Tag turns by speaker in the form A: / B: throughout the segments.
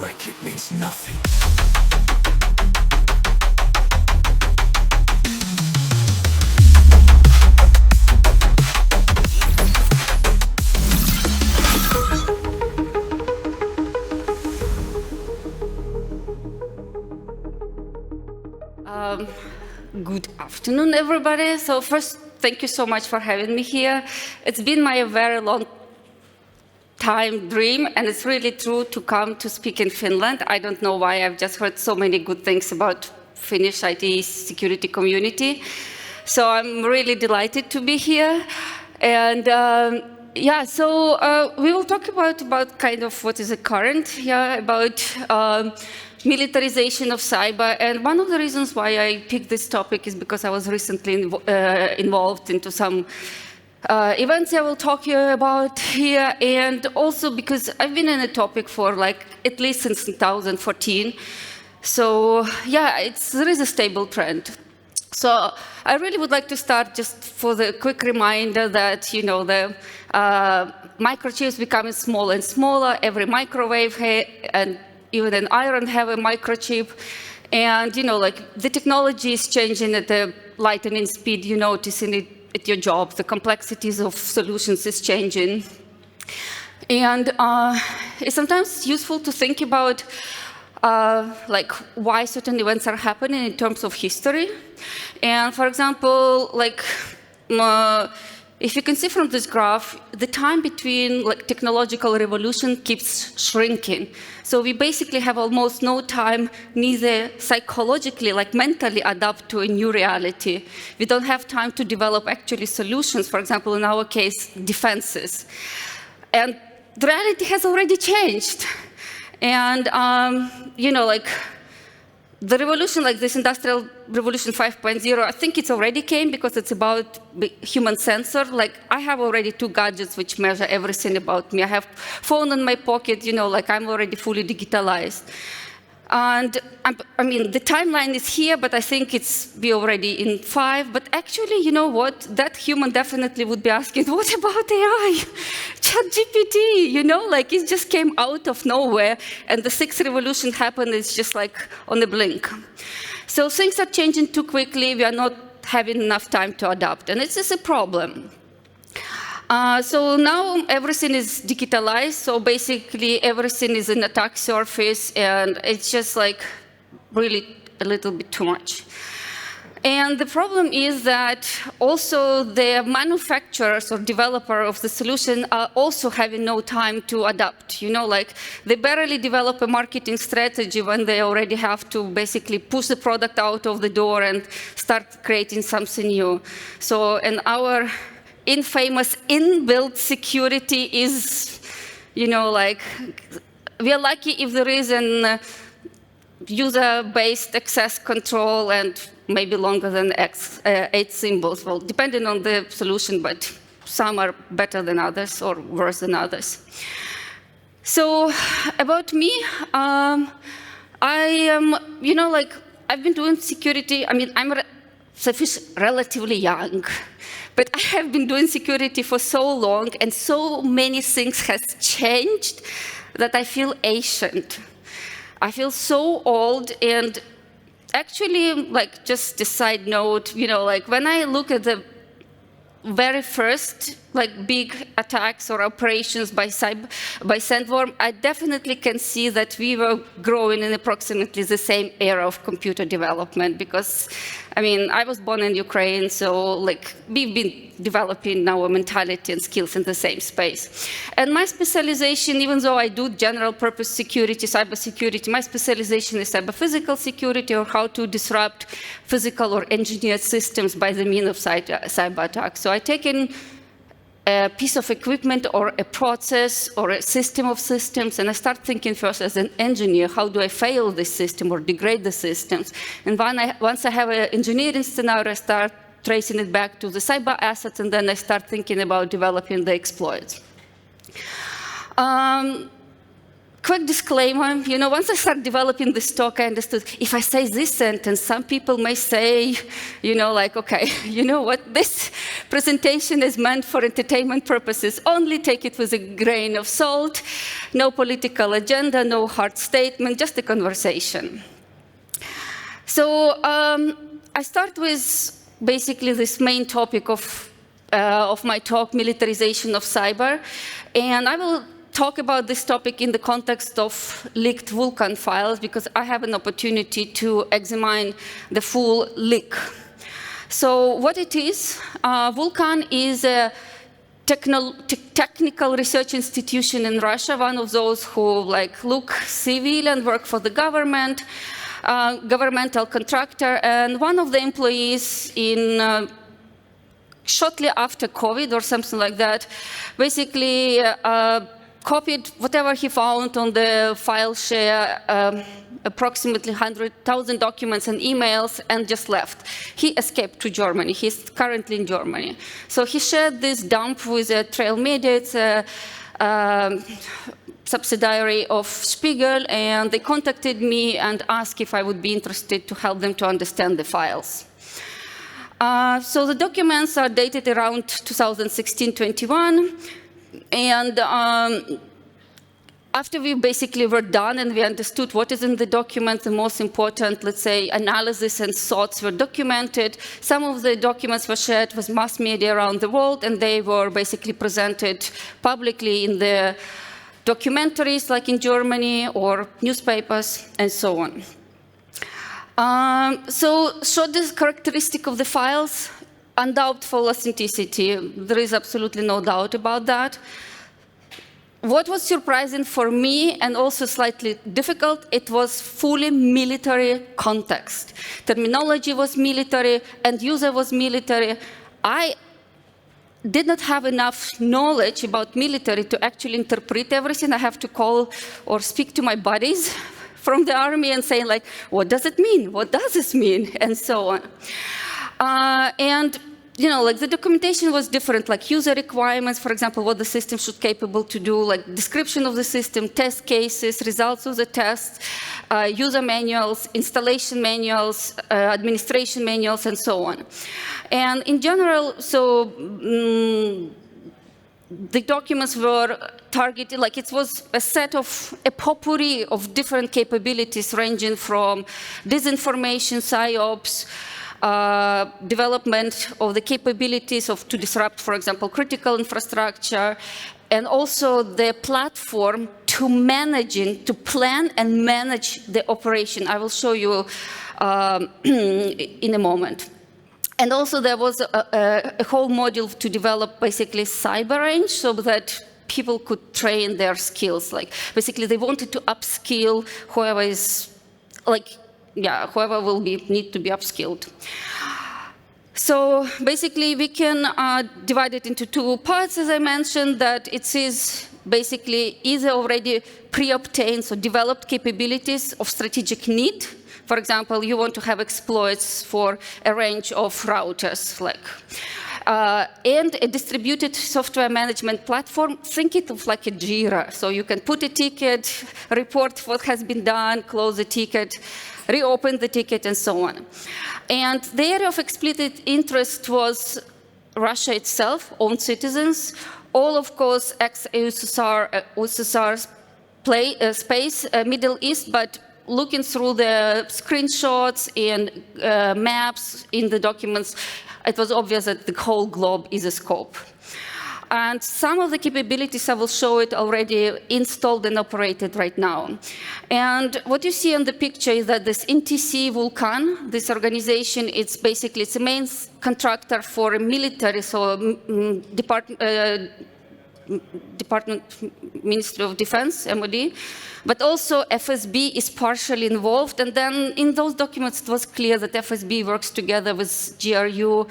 A: like it means nothing.
B: Good afternoon, everybody. So first, thank you so much for having me here. It's been my very long time dream, and it's really true to come to speak in Finland. I don't know why, I've just heard so many good things about Finnish IT security community. So I'm really delighted to be here. And yeah, so we will talk about kind of what is the current, about militarization of cyber. And one of the reasons why I picked this topic is because I was recently involved into some events I will talk about here, and also because I've been in a topic for like at least since 2014. So yeah, there is a stable trend. So I really would like to start just for the quick reminder that, you know, the microchips becoming smaller and smaller. Every microwave and even an iron have a microchip. And, you know, like the technology is changing at a lightning speed. You notice in it at your job, the complexities of solutions is changing. And it's sometimes useful to think about like why certain events are happening in terms of history. And for example, like if you can see from this graph, the time between like technological revolution keeps shrinking. So we basically have almost no time, neither psychologically, like mentally adapt to a new reality. We don't have time to develop actually solutions, for example, in our case, defenses. And the reality has already changed. And, you know, like the revolution, like this industrial revolution 5.0, I think it's already came because it's about human sensor. Like I have already 2 gadgets which measure everything about me. I have phone in my pocket, you know, like I'm already fully digitalized. And I mean, the timeline is here, but I think we already in 5. But actually, you know what? That human definitely would be asking, what about AI? ChatGPT, you know, like it just came out of nowhere, and the 6th revolution happened. It's just like on a blink. So things are changing too quickly. We are not having enough time to adapt, and it's just a problem. So now everything is digitalized, so basically everything is an attack surface, and it's just like really a little bit too much. And the problem is that also the manufacturers or developer of the solution are also having no time to adapt. You know, like they barely develop a marketing strategy when they already have to basically push the product out of the door and start creating something new. So, and our infamous inbuilt security is, you know, like, we are lucky if there is an user-based access control and maybe longer than 8 symbols. Well, depending on the solution, but some are better than others or worse than others. So about me, I am, you know, like, I've been doing security. I mean, I'm relatively young. But I have been doing security for so long, and so many things has changed that I feel ancient. I feel so old, and actually, like, just a side note, you know, like, when I look at the very first, like, big attacks or operations by Sandworm, I definitely can see that we were growing in approximately the same era of computer development, because, I mean, I was born in Ukraine, so, like, we've been developing our mentality and skills in the same space. And my specialization, even though I do general purpose security, cybersecurity, my specialization is cyber-physical security, or how to disrupt physical or engineered systems by the means of cyber attacks. So I take in a piece of equipment or a process or a system of systems, and I start thinking first as an engineer, how do I fail this system or degrade the systems? And once I have an engineering scenario, I start tracing it back to the cyber assets, and then I start thinking about developing the exploits. quick disclaimer, once I started developing this talk, I understood if I say this sentence, some people may say, okay, you know what, this presentation is meant for entertainment purposes. Only take it with a grain of salt. No political agenda, no hard statement, just a conversation. So I start with basically this main topic of my talk, militarization of cyber. And I will talk about this topic in the context of leaked Vulcan files, because I have an opportunity to examine the full leak. So what it is, Vulcan is a technical research institution in Russia, one of those who look civil and work for the government, governmental contractor, and one of the employees in shortly after COVID or something like that, basically copied whatever he found on the file share, approximately 100,000 documents and emails, and just left. He escaped to Germany. He's currently in Germany. So he shared this dump with a Trail Media. It's a subsidiary of Spiegel, and they contacted me and asked if I would be interested to help them to understand the files. So the documents are dated around 2016-21. And after we basically were done and we understood what is in the document, the most important, let's say, analysis and thoughts were documented. Some of the documents were shared with mass media around the world, and they were basically presented publicly in the documentaries, like in Germany, or newspapers, and so on. So this characteristic of the files, undoubtful authenticity. There is absolutely no doubt about that. What was surprising for me, and also slightly difficult, it was fully military context. Terminology was military, end user was military. I did not have enough knowledge about military to actually interpret everything. I have to call or speak to my buddies from the army and say, what does it mean? What does this mean? And so on. And the documentation was different, user requirements, for example, what the system should be capable to do, description of the system, test cases, results of the tests, user manuals, installation manuals, administration manuals, and so on. And in general, the documents were targeted, it was a set of a potpourri of different capabilities ranging from disinformation, psyops, development of the capabilities to disrupt, for example, critical infrastructure, and also the platform to plan and manage the operation. I will show you in a moment. And also there was a whole module to develop basically cyber range so that people could train their skills. Basically they wanted to upskill whoever is whoever will need to be upskilled. So basically, we can divide it into two parts, as I mentioned, that it is basically either already pre-obtained, so developed capabilities of strategic need. For example, you want to have exploits for a range of routers, and a distributed software management platform. Think it of like a Jira. So you can put a ticket, report what has been done, close the ticket, reopen the ticket, and so on. And the area of explicit interest was Russia itself, own citizens, all, of course, ex-USSR space, Middle East, but looking through the screenshots and maps in the documents, it was obvious that the whole globe is a scope. And some of the capabilities, I will show it already installed and operated right now. And what you see on the picture is that this NTC Vulcan, this organization, it's basically it's the main contractor for military, so Department, Ministry of Defense, MOD, but also FSB is partially involved. And then in those documents, it was clear that FSB works together with GRU.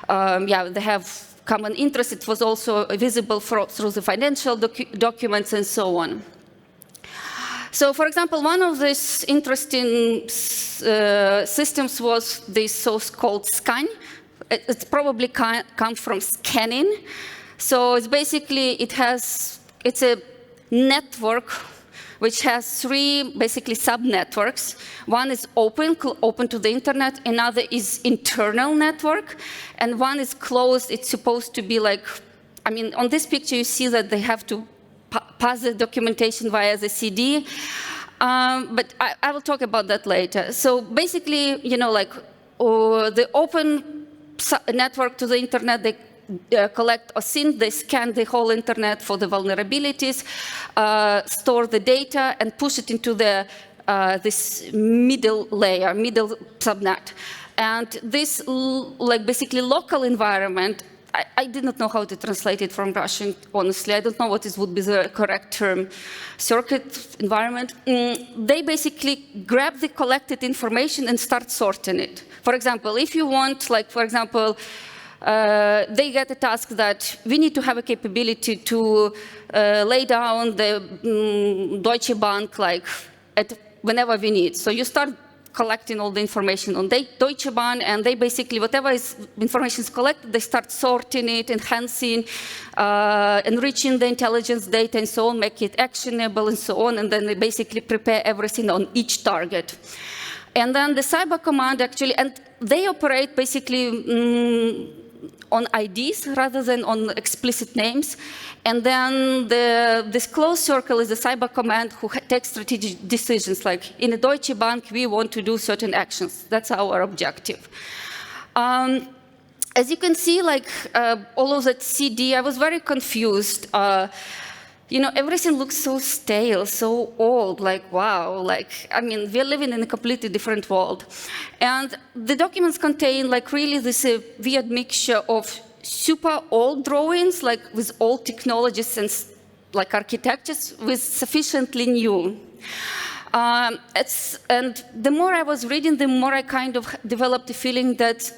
B: They have common interest. It was also visible through the financial documents and so on. So, for example, one of these interesting systems was this so-called scan. It probably comes from scanning. So it's basically, it's a network which has three basically sub-networks. One is open to the internet, another is internal network, and one is closed. It's supposed to be like, I mean, on this picture you see that they have to pass the documentation via the CD, but I will talk about that later. So basically, you know, like the open network to the internet, they collect OSINT, they scan the whole internet for the vulnerabilities, store the data, and push it into the this middle layer, middle subnet. And this, like basically local environment, I did not know how to translate it from Russian, honestly. I don't know what would be the correct term. Circuit environment. They basically grab the collected information and start sorting it. For example, if you want, like, for example, they get a task that we need to have a capability to lay down the Deutsche Bank, like, whenever we need. So you start collecting all the information on Deutsche Bahn, and they basically, whatever information is collected, they start sorting it, enhancing, enriching the intelligence data and so on, make it actionable and so on, and then they basically prepare everything on each target. And then the cyber command actually, and they operate basically on IDs rather than on explicit names. And then this closed circle is the cyber command who takes strategic decisions, like in a Deutsche Bank, we want to do certain actions. That's our objective. As you can see, like all of that CD, I was very confused. You know, everything looks so stale, so old, like, wow, like, I mean, we're living in a completely different world. And the documents contain, like, really this weird mixture of super old drawings, like, with old technologies and, like, architectures, with sufficiently new. And the more I was reading, the more I kind of developed the feeling that,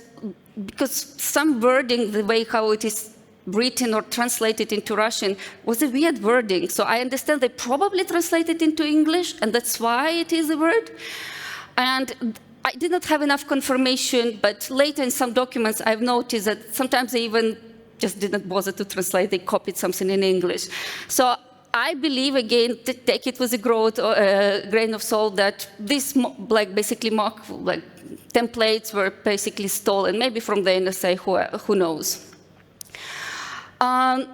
B: because some wording, the way how it is written or translated into Russian was a weird wording. So I understand they probably translated into English, and that's why it is a word. And I did not have enough confirmation, but later in some documents I've noticed that sometimes they even just didn't bother to translate, they copied something in English. So I believe, again, to take it with a grain of salt, that these like basically mock like templates were basically stolen, maybe from the NSA, who knows.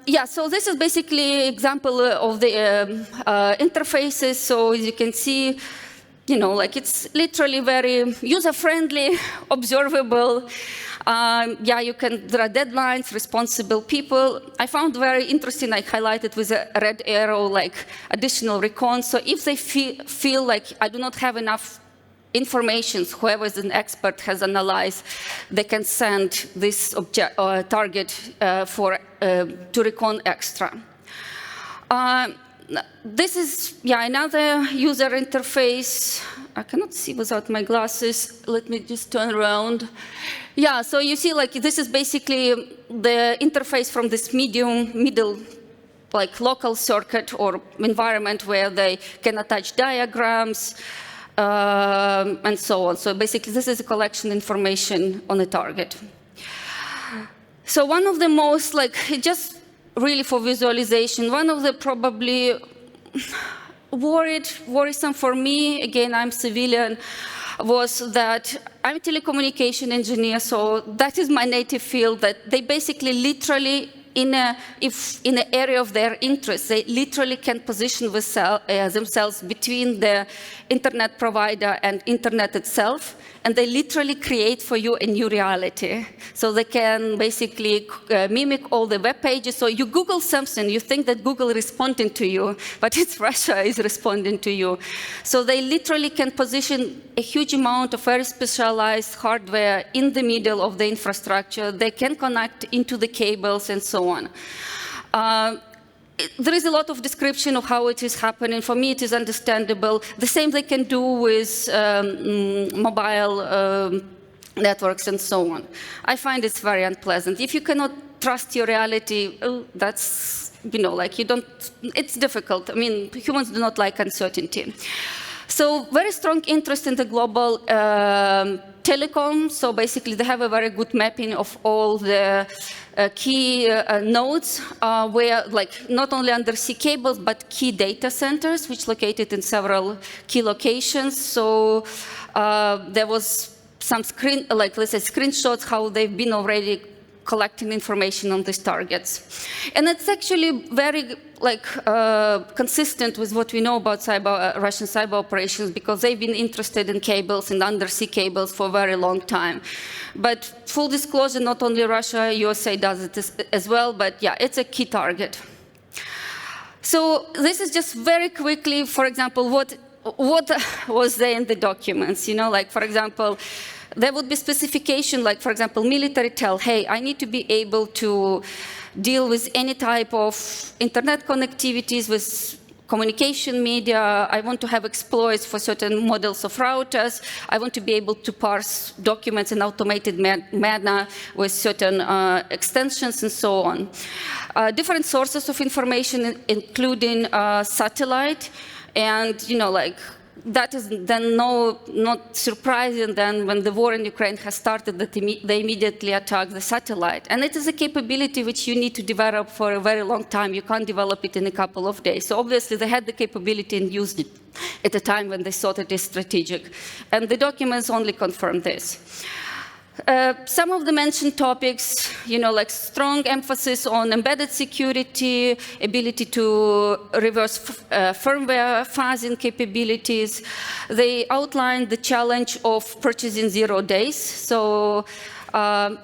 B: Yeah, so this is basically an example of the interfaces. So as you can see, you know, like it's literally very user-friendly, observable. Yeah, there are deadlines, responsible people. I found very interesting, I highlighted with a red arrow, like additional recon. So if they feel like I do not have enough information, whoever is an expert has analyzed, they can send this target to recon extra. This is, yeah, another user interface. I cannot see without my glasses. Let me just turn around. Yeah, so you see, like, this is basically the interface from this middle, like, local circuit or environment where they can attach diagrams, and so on. So basically, this is a collection information on a target. So one of the most, like, just really for visualization, one of the probably worrisome for me, again, I'm civilian, was that I'm a telecommunication engineer, so that is my native field, that they basically literally, if in an area of their interest, they literally can position themselves between the internet provider and internet itself, and they literally create for you a new reality. So they can basically mimic all the web pages. So you Google something, you think that Google is responding to you, but it's Russia is responding to you. So they literally can position a huge amount of very specialized hardware in the middle of the infrastructure. They can connect into the cables and so on. There is a lot of description of how it is happening. For me, it is understandable. The same they can do with mobile networks and so on. I find it's very unpleasant. If you cannot trust your reality, that's, you know, like you don't, it's difficult. I mean, humans do not like uncertainty. So very strong interest in the global telecom, so basically they have a very good mapping of all the key nodes where, like, not only undersea cables, but key data centers, which located in several key locations. So there was some let's say screenshots how they've been already collecting information on these targets. And it's actually very consistent with what we know about Russian cyber operations, because they've been interested in cables and undersea cables for a very long time. But full disclosure, not only Russia, USA does it as well, but yeah, it's a key target. So this is just very quickly, for example, what was there in the documents, like, for example, there would be specification, like, for example, military tell, hey, I need to be able to deal with any type of internet connectivities, with communication media. I want to have exploits for certain models of routers. I want to be able to parse documents in automated manner with certain extensions and so on. Different sources of information, including satellite, and, that is then not surprising then when the war in Ukraine has started that they immediately attack the satellite. And it is a capability which you need to develop for a very long time. You can't develop it in a couple of days. So obviously they had the capability and used it at a time when they thought it is strategic. And the documents only confirm this. Some of the mentioned topics, like strong emphasis on embedded security, ability to reverse firmware phasing capabilities. They outlined the challenge of purchasing 0 days. So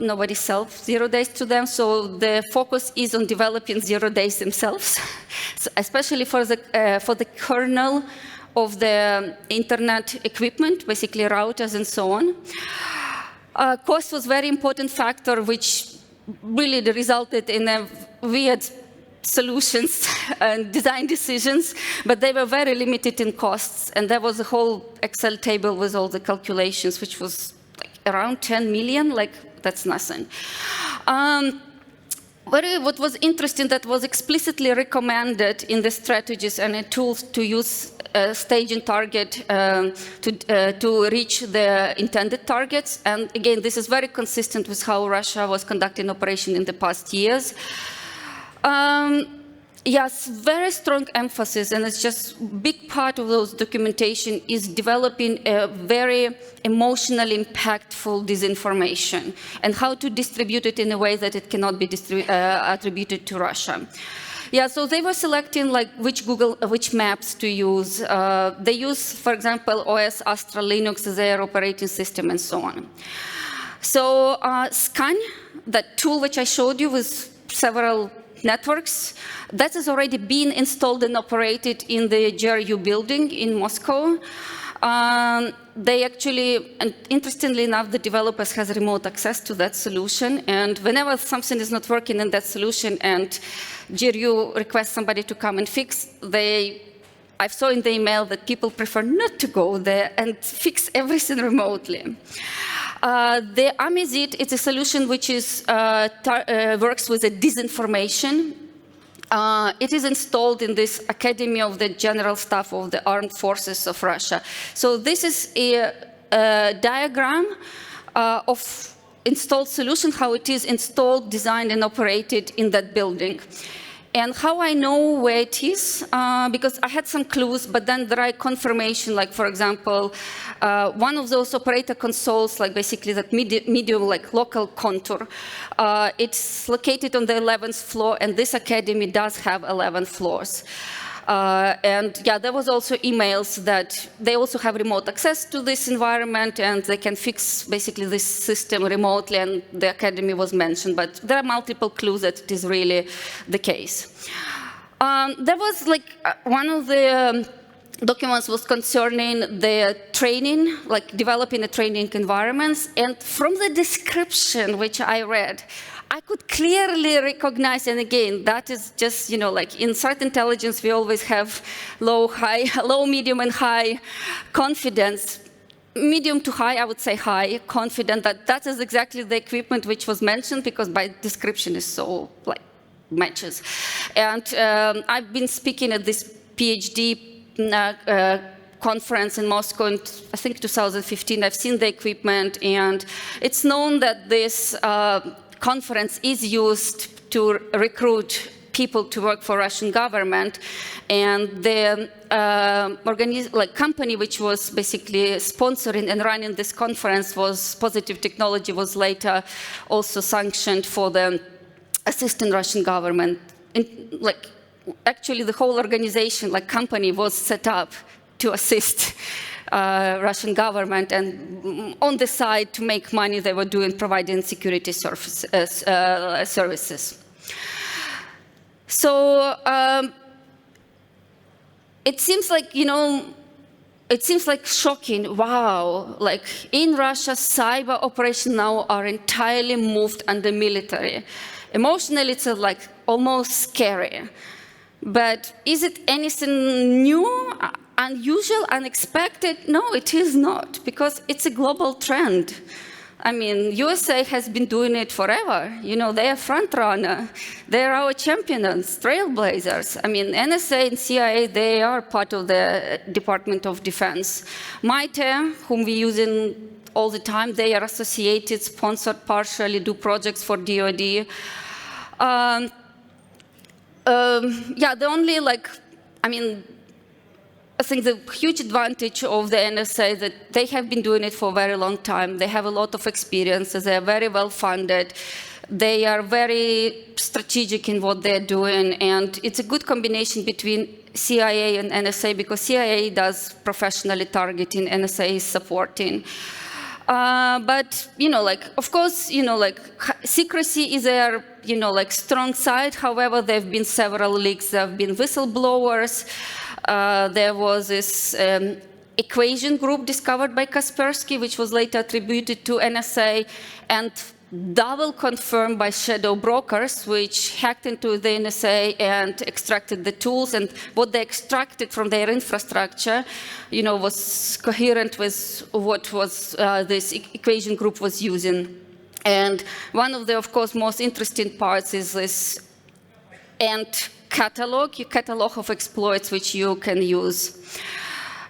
B: nobody sells 0 days to them. So the focus is on developing 0 days themselves, so especially for the kernel of the internet equipment, basically routers and so on. Cost was a very important factor, which really resulted in a weird solutions and design decisions, but they were very limited in costs. And there was a whole Excel table with all the calculations, which was like around 10 million, that's nothing. What was interesting, that was explicitly recommended in the strategies and the tools to use staging target to reach the intended targets. And again, this is very consistent with how Russia was conducting operation in the past years. Yes, very strong emphasis, and it's just a big part of those documentation is developing a very emotionally impactful disinformation and how to distribute it in a way that it cannot be attributed to Russia. Yeah, so they were selecting which maps to use. They use, for example, OS Astra Linux as their operating system and so on. So Scan, that tool which I showed you with several networks, that has already been installed and operated in the GRU building in Moscow. They actually, and interestingly enough, the developers has remote access to that solution. And whenever something is not working in that solution and GRU requests somebody to come and fix, I saw in the email that people prefer not to go there and fix everything remotely. The Amesit, it's a solution which works with a disinformation. It is installed in this Academy of the General Staff of the Armed Forces of Russia. So this is a diagram of installed solution, how it is installed, designed, and operated in that building. And how I know where it is, because I had some clues, but then there are confirmation, like, for example, one of those operator consoles, like basically that medium, like local contour, it's located on the 11th floor, and this academy does have 11 floors. And yeah, there was also emails that they also have remote access to this environment and they can fix basically this system remotely, and the academy was mentioned, but there are multiple clues that it is really the case. There was one of the documents was concerning the training, like developing a training environments, and from the description which I read, I could clearly recognize, and again, that is just, like in threat intelligence, we always have low, medium, and high confidence. Medium to high, I would say high, confident that is exactly the equipment which was mentioned, because by description is so, matches. And I've been speaking at this PhD conference in Moscow in, I think, 2015. I've seen the equipment, and it's known that this conference is used to recruit people to work for Russian government, and the company which was basically sponsoring and running this conference was Positive Technology, was later also sanctioned for the assisting Russian government. Actually, the whole organization, company, was set up to assist Russian government, and on the side, to make money, they were providing security services. So it seems like, it seems like shocking. Wow, in Russia, cyber operations now are entirely moved under military. Emotionally, it's almost scary. But is it anything new, unusual, unexpected? No, it is not, because it's a global trend. I mean, USA has been doing it forever. They are front runner. They are our champions, trailblazers. I mean, NSA and CIA, they are part of the Department of Defense. MITRE, whom we use all the time, they are associated, sponsored, partially do projects for DoD. The only, I think the huge advantage of the NSA is that they have been doing it for a very long time. They have a lot of experience. They are very well funded. They are very strategic in what they're doing. And it's a good combination between CIA and NSA, because CIA does professionally targeting, NSA is supporting. But, of course, secrecy is their, strong side. However, there have been several leaks. There have been whistleblowers. There was this equation group discovered by Kaspersky, which was later attributed to NSA, and double confirmed by shadow brokers, which hacked into the NSA and extracted the tools. And what they extracted from their infrastructure, was coherent with what was this equation group was using. And one of the, of course, most interesting parts is this catalog of exploits which you can use.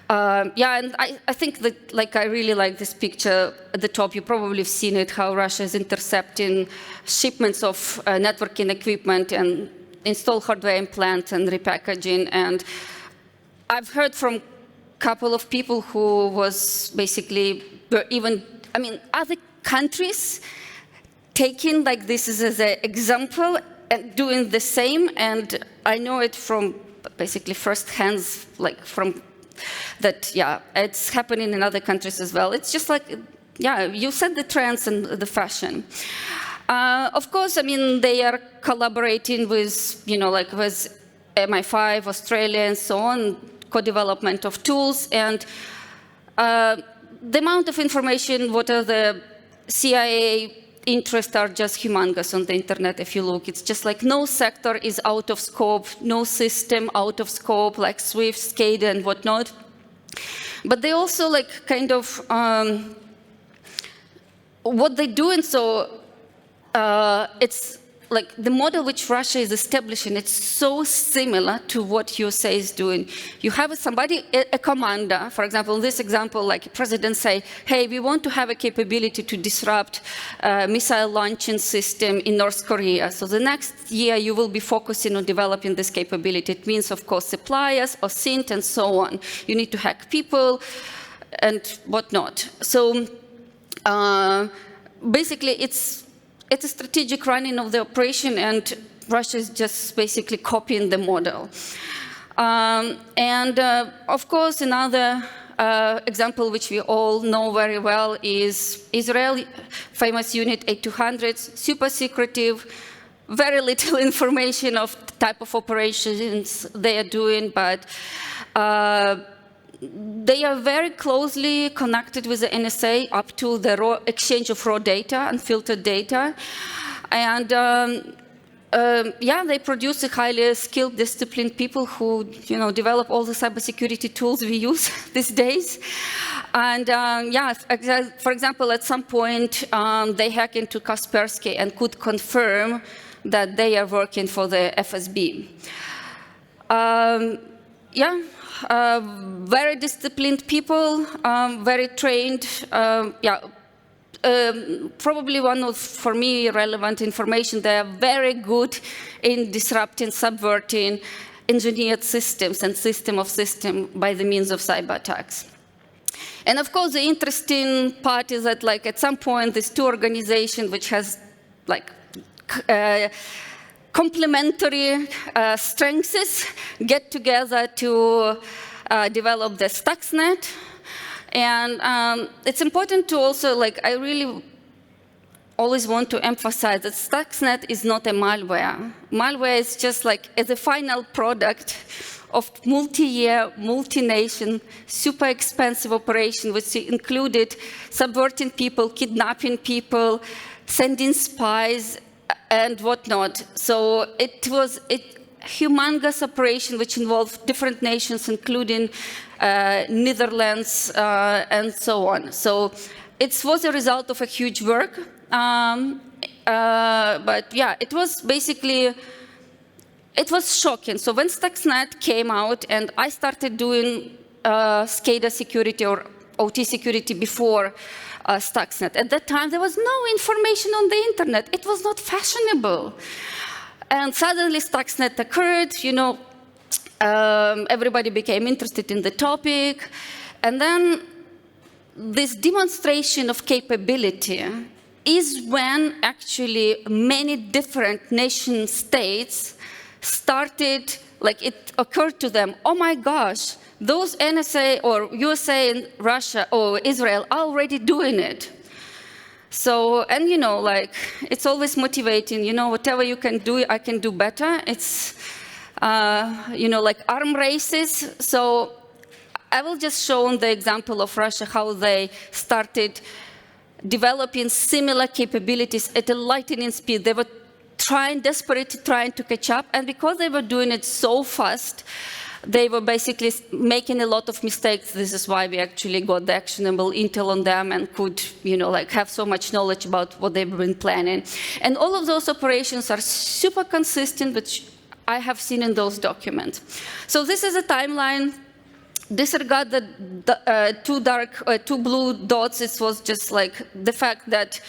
B: And I think that, I really like this picture at the top. You probably have seen it, how Russia is intercepting shipments of networking equipment and install hardware implants and repackaging. And I've heard from a couple of people who was basically, other countries taking this as an example and doing the same. And I know it from basically first hands, from that, it's happening in other countries as well. It's just you set the trends and the fashion. Of course, they are collaborating with, with MI5, Australia, and so on, co-development of tools. And the amount of information, what are the CIA interests are just humongous on the internet. If you look, it's just no sector is out of scope, no system out of scope, like Swift, SCADA, and whatnot. But they also what they do, and so it's the model which Russia is establishing, it's so similar to what USA is doing. You have somebody, a commander, for example, in this example, president say, hey, we want to have a capability to disrupt missile launching system in North Korea. So the next year you will be focusing on developing this capability. It means, of course, suppliers, OSINT, and so on. You need to hack people and whatnot. So basically, it's a strategic running of the operation, and Russia is just basically copying the model. Of course, another example which we all know very well is Israel, famous unit 8200, super secretive, very little information of the type of operations they are doing, but they are very closely connected with the NSA up to the raw exchange of raw data, unfiltered data. And they produce a highly skilled, disciplined people who, develop all the cybersecurity tools we use these days. And for example, at some point, they hacked into Kaspersky and could confirm that they are working for the FSB. very disciplined people, very trained. Probably one of, for me, relevant information. They are very good in disrupting, subverting engineered systems and system of system by the means of cyber attacks. And of course, the interesting part is that, like, at some point, these two organizations, which has like complementary strengths, get together to develop the Stuxnet. And it's important to also, like, I really always want to emphasize that Stuxnet is not a malware. Malware is just like as a final product of multi-year, multi-nation, super expensive operation, which included subverting people, kidnapping people, sending spies, and whatnot. So it was a humongous operation which involved different nations, including Netherlands and so on. So it was a result of a huge work. But yeah, it was basically, it was shocking. So when Stuxnet came out and I started doing SCADA security or OT security before Stuxnet, at that time there was no information on the internet. It was not fashionable. And suddenly Stuxnet occurred, you know, everybody became interested in the topic. And then this demonstration of capability is when actually many different nation states started, like it occurred to them, oh my gosh, those NSA or USA and Russia or Israel are already doing it. So, and you know, like, it's always motivating, you know, whatever you can do, I can do better. It's, you know, like arm races. So I will just show on the example of Russia how they started developing similar capabilities at a lightning speed. They were desperately trying to catch up, and because they were doing it so fast, they were basically making a lot of mistakes. This is why we actually got the actionable intel on them and could, you know, like have so much knowledge about what they've been planning. And all of those operations are super consistent, which I have seen in those documents. So this is a timeline. Disregard the two blue dots. It was just like the fact that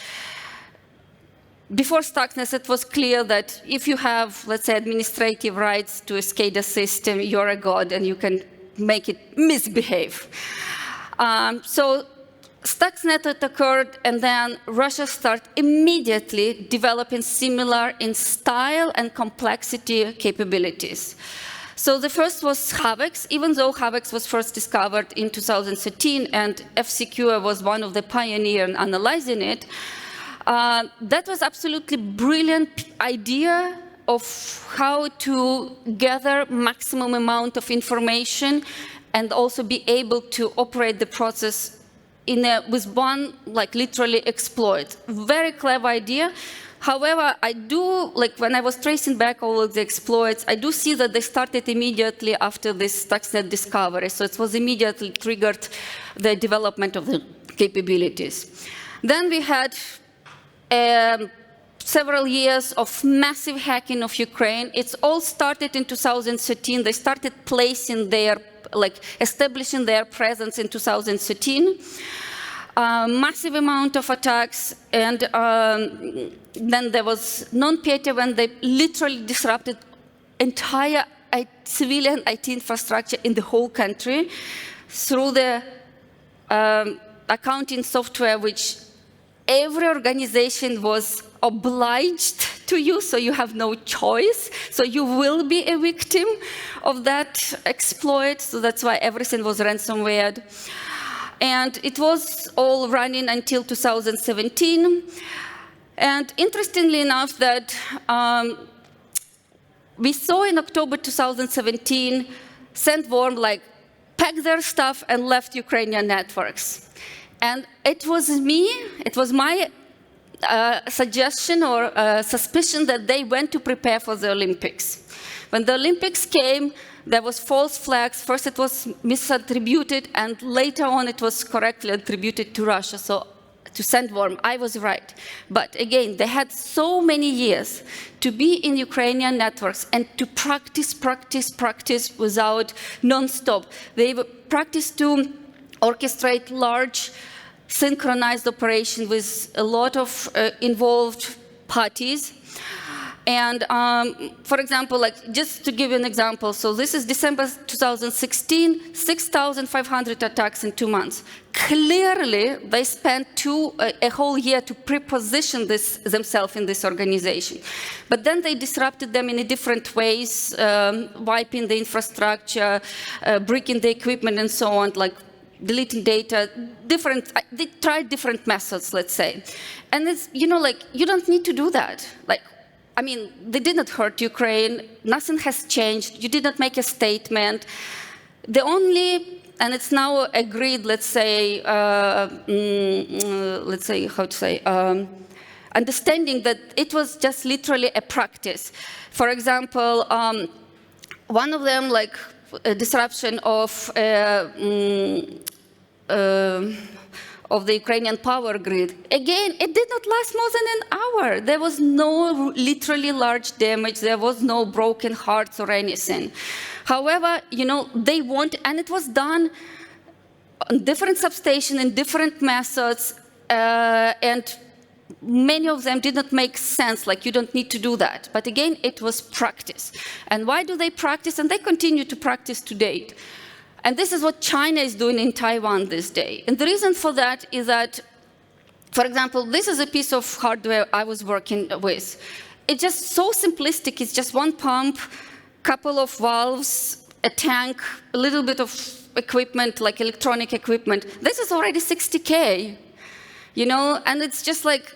B: before Stuxnet, it was clear that if you have, let's say, administrative rights to a SCADA system, you're a god and you can make it misbehave. So Stuxnet had occurred, and then Russia started immediately developing similar in style and complexity capabilities. So the first was HAVEX, even though HAVEX was first discovered in 2013 and F-Secure was one of the pioneers in analyzing it. That was absolutely brilliant idea of how to gather maximum amount of information and also be able to operate the process with one, like, literally exploit. Very clever idea. However, I do, like, when I was tracing back all of the exploits, I do see that they started immediately after this Stuxnet discovery. So it was immediately triggered the development of the capabilities. Then we had several years of massive hacking of Ukraine. It's all started in 2013. They started placing their, like, establishing their presence in 2013. Massive amount of attacks, and then there was non-PATA when they literally disrupted entire civilian IT infrastructure in the whole country through the accounting software, which every organization was obliged to use, so you have no choice. So you will be a victim of that exploit. So that's why everything was ransomware. And it was all running until 2017. And interestingly enough, that we saw in October 2017, SandWorm, like, packed their stuff and left Ukrainian networks. And it was my suggestion or suspicion that they went to prepare for the Olympics. When the Olympics came, there was false flags. First it was misattributed, and later on it was correctly attributed to Russia. So to sandworm. I was right. But again, they had so many years to be in Ukrainian networks and to practice without non-stop. They practiced to orchestrate large synchronized operation with a lot of involved parties. And for example, like just to give you an example, so this is December 2016, 6,500 attacks in 2 months. Clearly, they spent a whole year to pre-position themselves in this organization. But then they disrupted them in different ways, wiping the infrastructure, breaking the equipment and so on, like deleting data, they tried different methods, let's say. And it's, like, you don't need to do that. Like, I mean, they didn't hurt Ukraine. Nothing has changed. You did not make a statement. The only, and it's now agreed, understanding that it was just literally a practice. For example, one of them, like a disruption of the Ukrainian power grid. Again, it did not last more than an hour. There was no literally large damage. There was no broken hearts or anything. However, they want, and it was done on different substations in different methods, and many of them did not make sense, like you don't need to do that. But again, it was practice. And why do they practice? And they continue to practice to date. And this is what China is doing in Taiwan this day. And the reason for that is that, for example, this is a piece of hardware I was working with. It's just so simplistic. It's just one pump, couple of valves, a tank, a little bit of equipment, like electronic equipment. This is already 60K, and it's just like,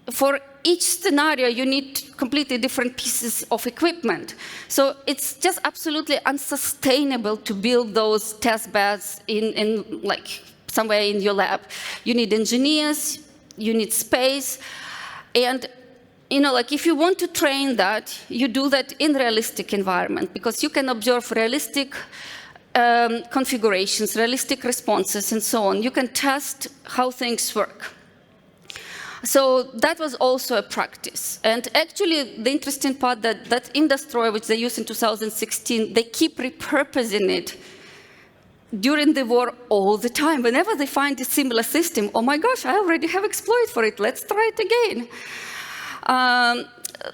B: for each scenario, you need completely different pieces of equipment. So it's just absolutely unsustainable to build those test beds in like somewhere in your lab. You need engineers, you need space, and like if you want to train that, you do that in realistic environment, because you can observe realistic configurations, realistic responses, and so on. You can test how things work. So that was also a practice. And actually, the interesting part that Industry, which they used in 2016, they keep repurposing it during the war all the time. Whenever they find a similar system, oh my gosh, I already have exploit for it, let's try it again.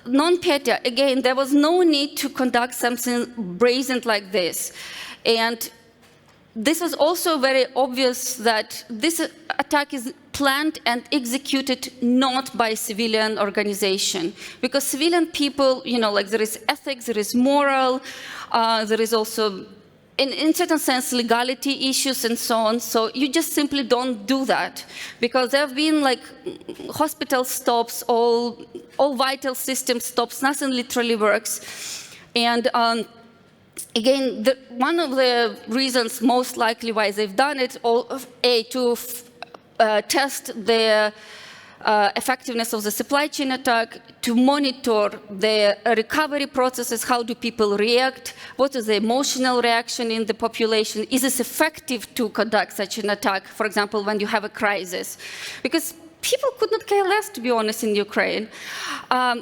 B: Non-PETA, again, there was no need to conduct something brazen like this. And this was also very obvious that this attack is planned and executed not by civilian organization. Because civilian people, like there is ethics, there is moral, there is also, in certain sense, legality issues and so on. So you just simply don't do that. Because there have been like hospital stops, all vital system stops, nothing literally works. And again, one of the reasons most likely why they've done it, to test the effectiveness of the supply chain attack, to monitor the recovery processes, how do people react, what is the emotional reaction in the population, is it effective to conduct such an attack, for example, when you have a crisis? Because people could not care less, to be honest, in Ukraine.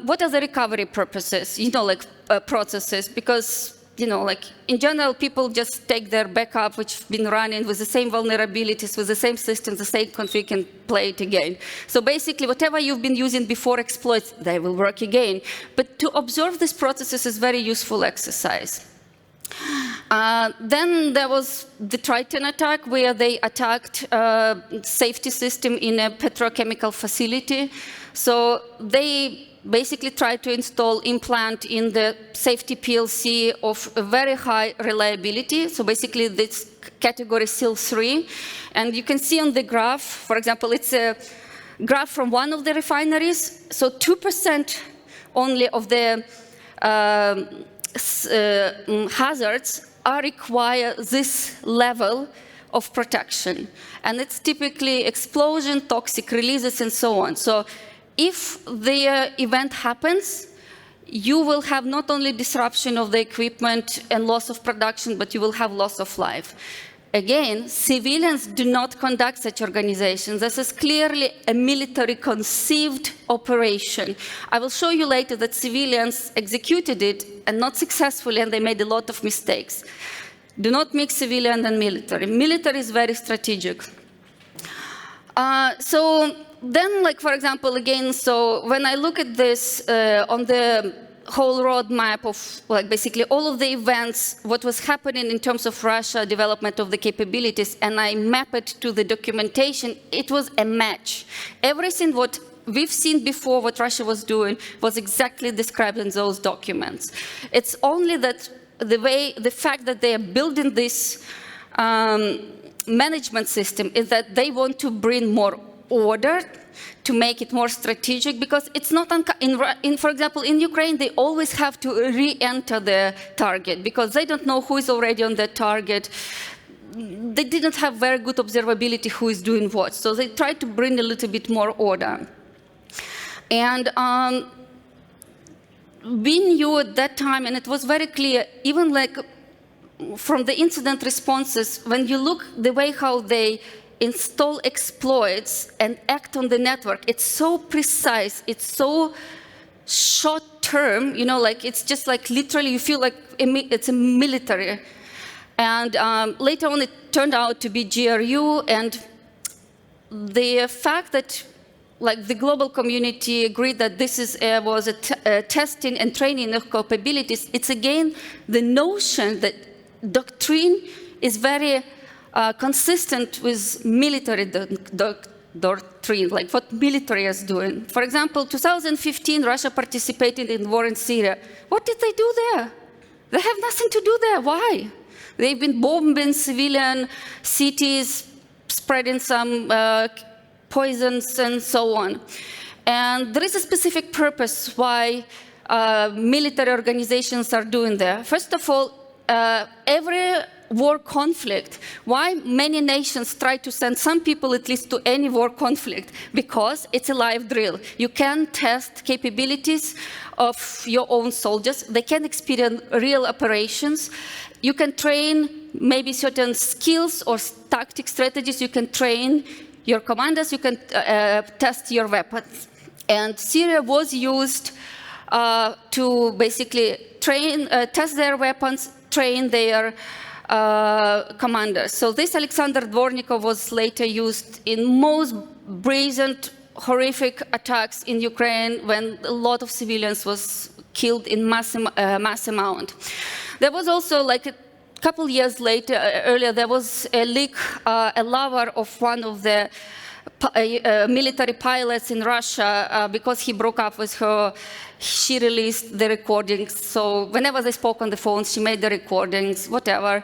B: What are the recovery purposes, processes? Because like in general, people just take their backup, which have been running with the same vulnerabilities, with the same systems, the same config, and play it again. So basically, whatever you've been using before exploits, they will work again. But to observe these processes is very useful exercise. Then there was the Triton attack, where they attacked a safety system in a petrochemical facility. So they basically tried to install implant in the safety PLC of a very high reliability. So basically, this category SIL3. And you can see on the graph, for example, it's a graph from one of the refineries. So 2% only of the hazards require this level of protection. And it's typically explosion, toxic releases, and so on. So if the event happens, you will have not only disruption of the equipment and loss of production, but you will have loss of life. Again, civilians do not conduct such organizations. This is clearly a military-conceived operation. I will show you later that civilians executed it, and not successfully, and they made a lot of mistakes. Do not mix civilian and military. Military is very strategic. So then, like, for example, again, so when I look at this on the whole roadmap of, like, basically all of the events, what was happening in terms of Russia development of the capabilities, and I map it to the documentation, it was a match. Everything what we've seen before, what Russia was doing, was exactly described in those documents. It's only that the fact that they are building this management system is that they want to bring more order, to make it more strategic, because it's not, for example, in Ukraine, they always have to re-enter the target, because they don't know who is already on the target. They didn't have very good observability who is doing what, so they try to bring a little bit more order. And we knew at that time, and it was very clear, even like from the incident responses, when you look the way how they install exploits and act on the network, it's so precise, it's so short-term, you know, like it's just like literally you feel like it's a military. And later on it turned out to be GRU, and the fact that like the global community agreed that this was a testing and training of capabilities, it's again the notion that doctrine is very consistent with military doctrine, like what military is doing. For example, 2015, Russia participated in war in Syria. What did they do there? They have nothing to do there. Why? They've been bombing civilian cities, spreading some poisons and so on. And there is a specific purpose why military organizations are doing there. First of all, every war conflict, why many nations try to send some people at least to any war conflict? Because it's a live drill. You can test capabilities of your own soldiers. They can experience real operations. You can train maybe certain skills or tactic strategies. You can train your commanders. You can test your weapons. And Syria was used to basically test their weapons, train their commanders. So this Alexander Dvornikov was later used in most brazen, horrific attacks in Ukraine when a lot of civilians was killed in mass amount. There was also, like a couple years later, earlier, there was a leak, a lover of one of the military pilots in Russia, because he broke up with her, she released the recordings. So whenever they spoke on the phone, she made the recordings, whatever.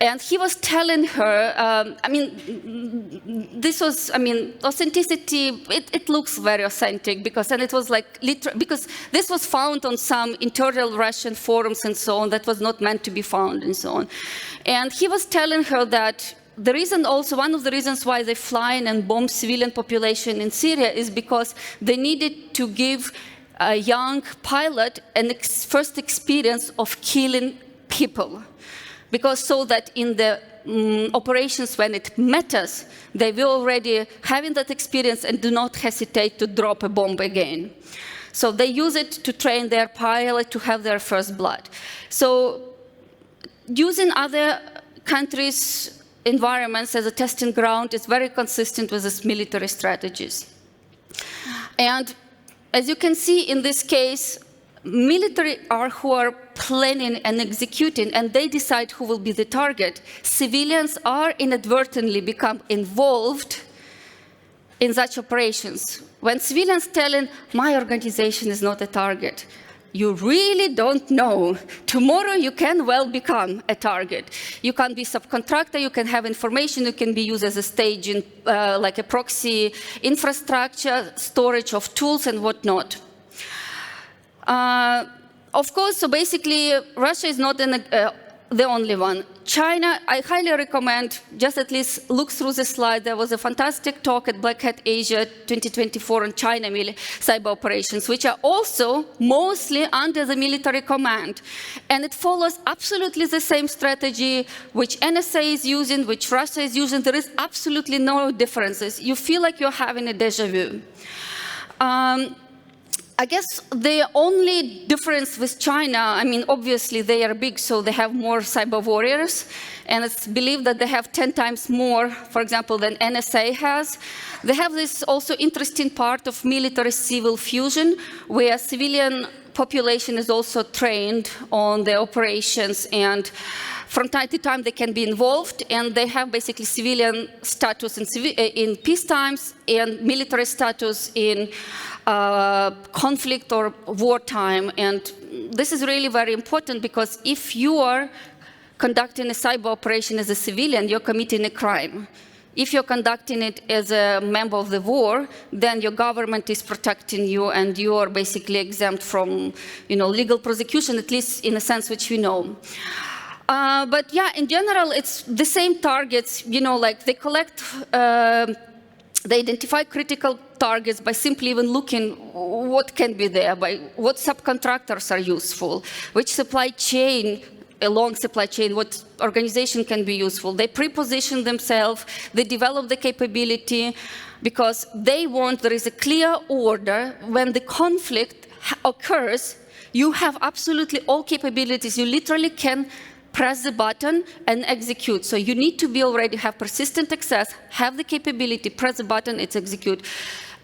B: And he was telling her, I mean, this was, I mean, authenticity, it looks very authentic, because, and it was like, because this was found on some internal Russian forums and so on that was not meant to be found and so on. And he was telling her that the reason also, one of the reasons why they fly in and bomb civilian population in Syria is because they needed to give a young pilot an first experience of killing people. Because so that in the operations when it matters, they will already having that experience and do not hesitate to drop a bomb again. So they use it to train their pilot to have their first blood. So using other countries' environments as a testing ground is very consistent with these military strategies. And as you can see in this case, military are who are planning and executing, and they decide who will be the target. Civilians are inadvertently become involved in such operations. When civilians telling, my organization is not a target, you really don't know. Tomorrow you can well become a target. You can be subcontractor, you can have information, you can be used as a staging, like a proxy infrastructure, storage of tools and whatnot. Of course, so basically, Russia is not the only one. China, I highly recommend, just at least look through the slide. There was a fantastic talk at Black Hat Asia 2024 on China cyber operations, which are also mostly under the military command. And it follows absolutely the same strategy which NSA is using, which Russia is using. There is absolutely no differences. You feel like you're having a déjà vu. I guess the only difference with China, I mean, obviously they are big, so they have more cyber warriors, and it's believed that they have 10 times more, for example, than NSA has. They have this also interesting part of military-civil fusion, where civilian population is also trained on the operations, and from time to time they can be involved, and they have basically civilian status in peace times and military status in conflict or wartime. And this is really very important, because if you are conducting a cyber operation as a civilian, you're committing a crime. If you're conducting it as a member of the war, then your government is protecting you, and you are basically exempt from, legal prosecution, at least in a sense which we know. But yeah, in general, it's the same targets, like they collect, they identify critical targets by simply even looking what can be there, by what subcontractors are useful, which supply chain, along supply chain, what organization can be useful. They pre-position themselves, they develop the capability, because they want, there is a clear order. When the conflict occurs, you have absolutely all capabilities. You literally can press the button and execute. So you need to be already have persistent access, have the capability, press the button, it's execute.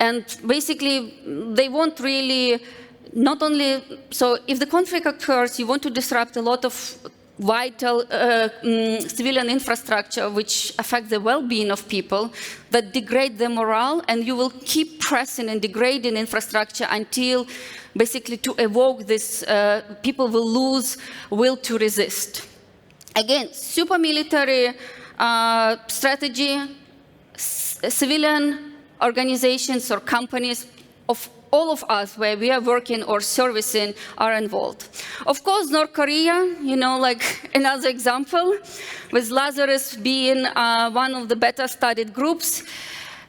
B: And basically, they want really not only, so if the conflict occurs, you want to disrupt a lot of vital civilian infrastructure which affect the well-being of people, that degrade their morale, and you will keep pressing and degrading infrastructure until basically to evoke this, people will lose will to resist. Again, super military strategy, civilian organizations or companies of all of us where we are working or servicing are involved. Of course, North Korea, like another example, with Lazarus being one of the better studied groups.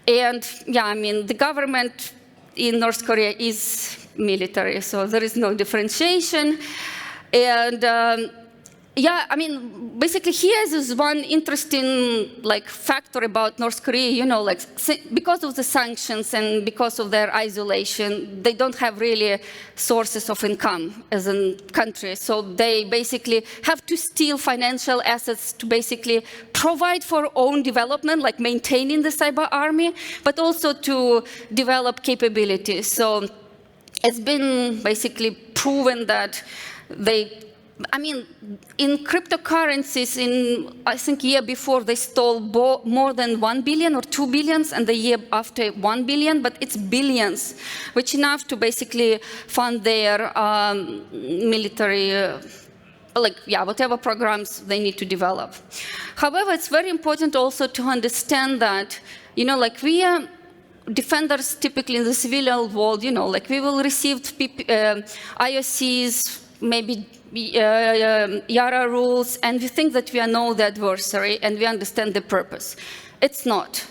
B: And yeah, I mean, the government in North Korea is military, so there is no differentiation. And yeah, I mean, basically here is one interesting factor about North Korea, because of the sanctions and because of their isolation, they don't have really sources of income as a country. So they basically have to steal financial assets to basically provide for own development, like maintaining the cyber army, but also to develop capabilities. So it's been basically proven that in cryptocurrencies, I think year before, they stole more than 1 billion or 2 billions, and the year after 1 billion, but it's billions, which enough to basically fund their military, whatever programs they need to develop. However, it's very important also to understand that, we are defenders typically in the civilian world, we will receive IOCs, maybe Yara rules, and we think that we know the adversary and we understand the purpose. It's not.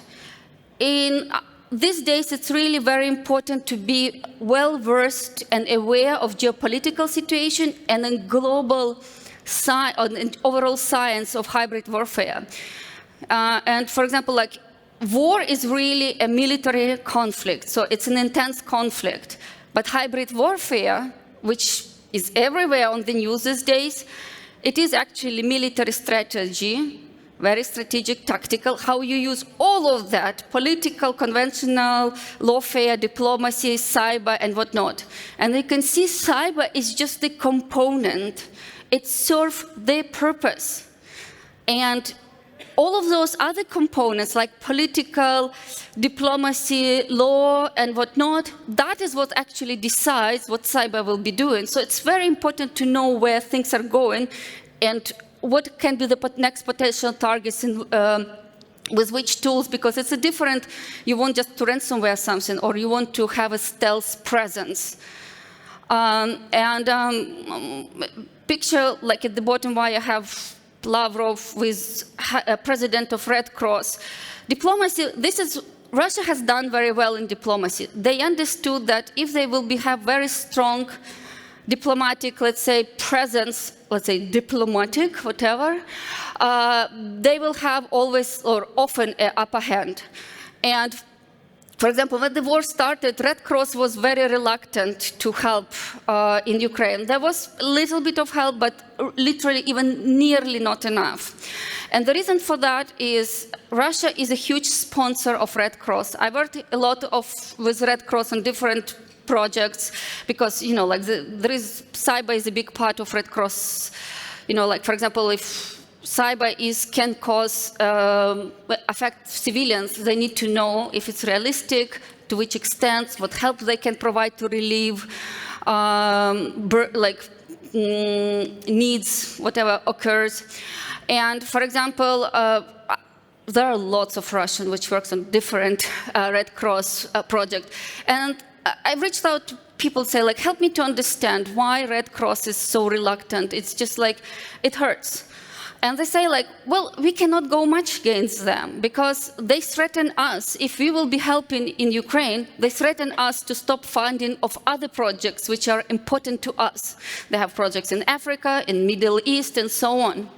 B: In these days, it's really very important to be well-versed and aware of geopolitical situation and in global and overall science of hybrid warfare. And for example, war is really a military conflict, so it's an intense conflict. But hybrid warfare, which is everywhere on the news these days, it is actually military strategy, very strategic, tactical, how you use all of that, political, conventional, lawfare, diplomacy, cyber, and whatnot. And you can see cyber is just the component. It serves their purpose. And all of those other components, like political, diplomacy, law, and whatnot, that is what actually decides what cyber will be doing. So it's very important to know where things are going and what can be the next potential targets with which tools, because it's a different, you want just to ransomware something, or you want to have a stealth presence. picture, like at the bottom, why I have Lavrov with president of Red Cross. Diplomacy, Russia has done very well in diplomacy. They understood that if they will have very strong diplomatic, let's say, presence, let's say diplomatic, whatever, they will have always or often an upper hand. And for example, when the war started, Red Cross was very reluctant to help in Ukraine. There was a little bit of help, but literally even nearly not enough. And the reason for that is Russia is a huge sponsor of Red Cross. I worked a lot with Red Cross on different projects because, you know, like cyber is a big part of Red Cross. You know, like for example, if cyber can affect civilians, they need to know if it's realistic, to which extent, what help they can provide to relieve needs, whatever occurs. And for example, there are lots of Russians which works on different Red Cross projects. And I've reached out to people, say, like, help me to understand why Red Cross is so reluctant. It's just like, it hurts. And they say, like, well, we cannot go much against them because they threaten us. If we will be helping in Ukraine, they threaten us to stop funding of other projects which are important to us. They have projects in Africa, in Middle East, and so on.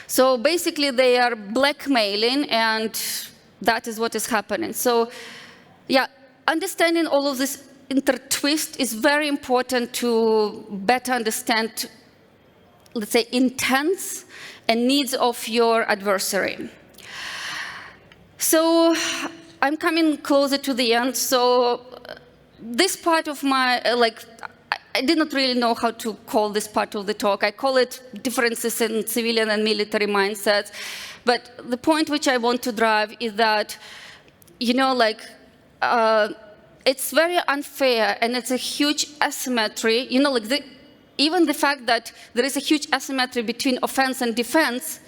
B: So basically, they are blackmailing, and that is what is happening. So, yeah, understanding all of this intertwist is very important to better understand, let's say, intents and needs of your adversary. So I'm coming closer to the end. So this part of my, I did not really know how to call this part of the talk. I call it differences in civilian and military mindsets. But the point which I want to drive is that, you know, like, it's very unfair and it's a huge asymmetry, you know, like even the fact that there is a huge asymmetry between offense and defense,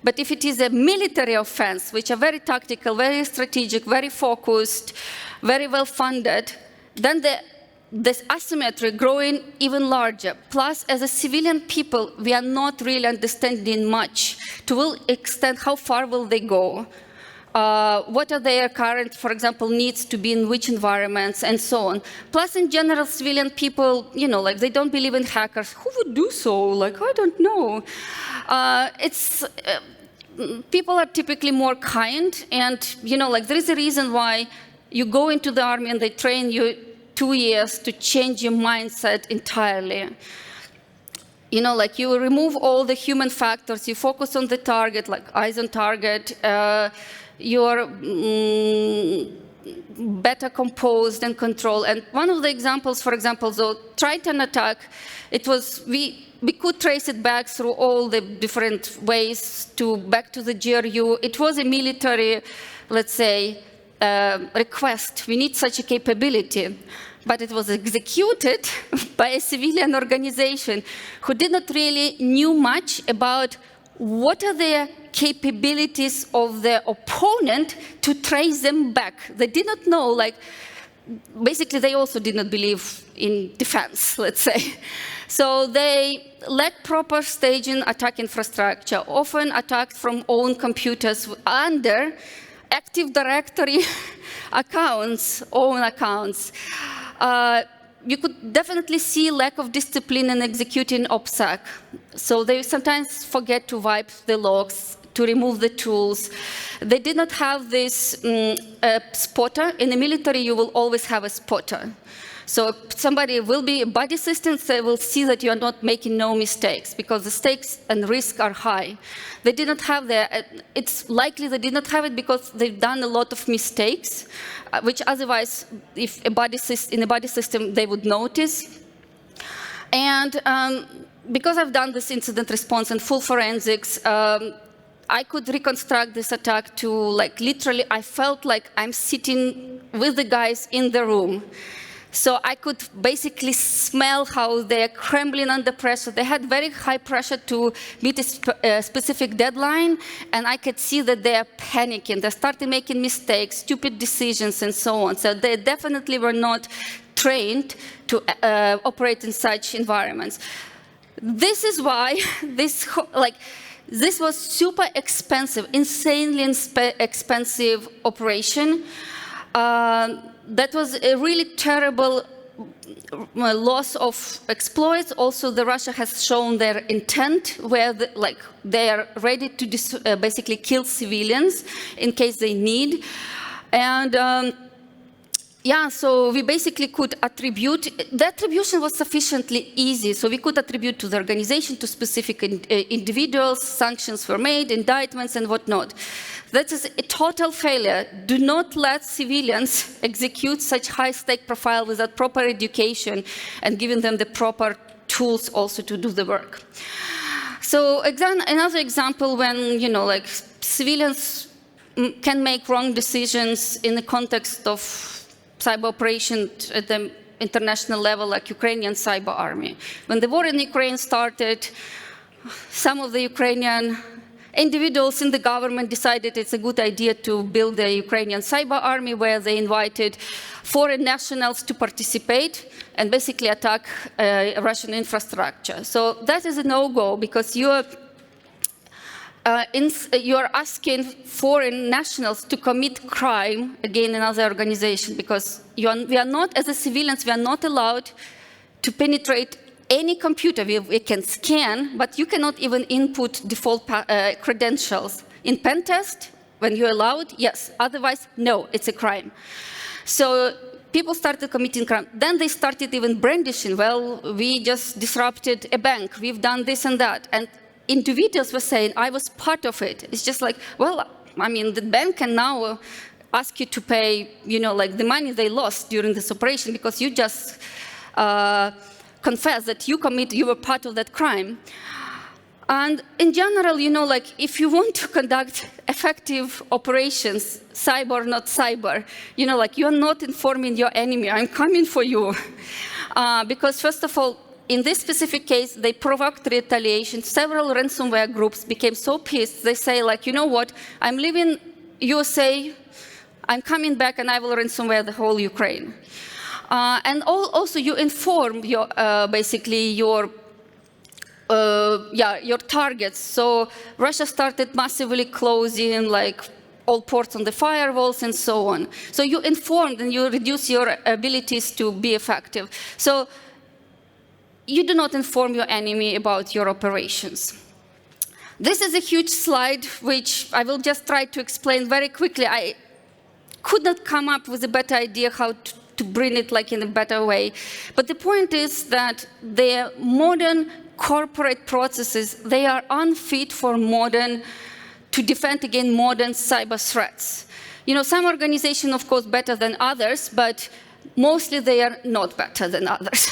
B: but if it is a military offense, which are very tactical, very strategic, very focused, very well funded, then this asymmetry growing even larger. Plus, as a civilian people, we are not really understanding much to what extent how far will they go. What are their current, for example, needs to be in which environments, and so on. Plus, in general, civilian people, you know, like, they don't believe in hackers. Who would do so? Like, I don't know. People are typically more kind, and, you know, like, there is a reason why you go into the army and they train you 2 years to change your mindset entirely. You know, like, you remove all the human factors, you focus on the target, like eyes on target, you're better composed and controlled. And one of the examples, for example, the Triton attack, it was, we could trace it back through all the different ways back to the GRU. It was a military, let's say, request. We need such a capability. But it was executed by a civilian organization who did not really knew much about what are the capabilities of the opponent to trace them back. They did not know, like, basically they also did not believe in defense, let's say. So they lacked proper staging attack infrastructure, often attacked from own computers under Active Directory accounts, own accounts. You could definitely see lack of discipline in executing OPSEC. So they sometimes forget to wipe the logs, to remove the tools. They did not have this spotter. In the military, you will always have a spotter. So somebody will be a body system, so they will see that you are not making no mistakes, because the stakes and risk are high. They did not have it's likely they did not have it because they've done a lot of mistakes, which otherwise, if in a body system, they would notice. And because I've done this incident response and full forensics, I could reconstruct this attack to, like, literally, I felt like I'm sitting with the guys in the room. So I could basically smell how they're trembling under pressure. They had very high pressure to meet a specific deadline, and I could see that they're panicking. They started making mistakes, stupid decisions, and so on. So they definitely were not trained to operate in such environments. this is why this was super expensive, insanely expensive operation. That was a really terrible loss of exploits. Also, Russia has shown their intent, where they are ready to basically kill civilians in case they need. And yeah, so we basically could attribute, the attribution was sufficiently easy, so we could attribute to the organization, to specific individuals, sanctions were made, indictments and whatnot. That is a total failure. Do not let civilians execute such high-stake profile without proper education and giving them the proper tools also to do the work. So another example when, civilians can make wrong decisions in the context of cyber operation at the international level, like Ukrainian cyber army. When the war in Ukraine started, some of the Ukrainian individuals in the government decided it's a good idea to build a Ukrainian cyber army, where they invited foreign nationals to participate and basically attack Russian infrastructure. So that is a no-go, because you are asking foreign nationals to commit crime against another organization, because we are not, as a civilians, we are not allowed to penetrate any computer. We can scan, but you cannot even input default credentials. In pen test, when you're allowed, yes. Otherwise, no, it's a crime. So people started committing crime. Then they started even brandishing, well, we just disrupted a bank. We've done this and that. And individuals were saying, I was part of it. It's just like, well, I mean, the bank can now ask you to pay, the money they lost during this operation, because you just confess that you were part of that crime. And in general, if you want to conduct effective operations, cyber, not cyber, you're not informing your enemy, I'm coming for you. Because first of all, in this specific case, they provoked retaliation. Several ransomware groups became so pissed, they say, you know what, I'm leaving USA, I'm coming back, and I will ransomware the whole Ukraine. And also, you inform your, basically your targets. So Russia started massively closing, all ports on the firewalls and so on. So you informed, and you reduce your abilities to be effective. So you do not inform your enemy about your operations. This is a huge slide, which I will just try to explain very quickly. I could not come up with a better idea how to bring it in a better way. But the point is that the modern corporate processes, they are unfit for to defend against modern cyber threats. Some organizations, of course, better than others, but mostly they are not better than others.